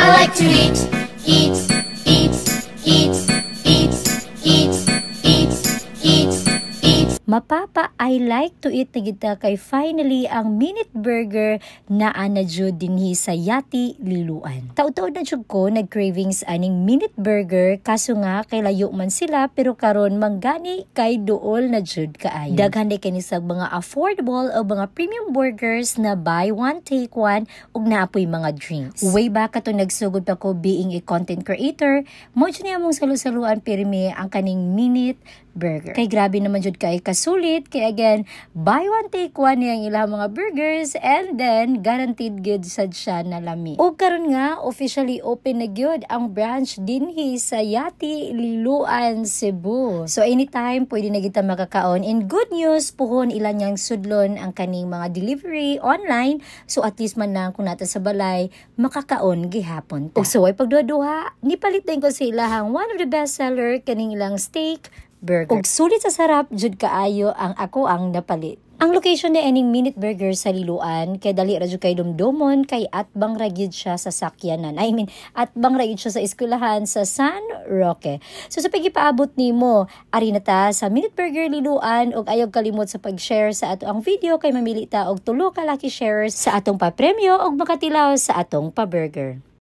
I like to eat, eat, eat, eat, eat, eat, eat, eat, eat. Mapapa, I like to eat na kita kay finally ang Minute Burger na anadyo dinhi sa Yati Liloan. Taud-taud na jud ko nag-cravings aning Minute Burger kaso nga kay layo man sila pero karon manggani kay duol na jud kaayo. Daghan day kini sa mga affordable o mga premium burgers na buy one take one ug naapoy mga drinks. Way back ato nagsugod pa ko being a content creator, mo jud niya mong salu-saluan pirmi ang kaning Minute Burger. Kay grabe naman jud kay kasulit kay again buy one take one niyang ilang mga burgers and then guaranteed good sad siya na lami. Ug karon nga officially open na gyud ang branch dinhi sa Yati Liloan, Cebu. So anytime pwede na kita makakaon. And good news puhon ilan yang sudlon ang kaning mga delivery online so at least man lang kung nata sa balay makakaon gihapon ta. Ug so ay pagduha-duha nipalit din ko sa ilahang one of the best seller kaning ilang steak burger. Ug sulit sa sarap jud kaayo ang ako ang napalit. Ang location ni ening Minute Burger sa Liloan kay dali ra jud kay dumdomon kay atbang ra gyud siya sa sakyanan. Atbang ra gyud siya sa eskwelahan sa San Roque. So sa pagipaabot nimo, ari na ta sa Minute Burger Liloan ug ayaw kalimot sa pag-share sa ato ang video kay mamili ta og 3 ka lucky sharers sa atong pa-premyo ug makatilaw sa atong pa-burger.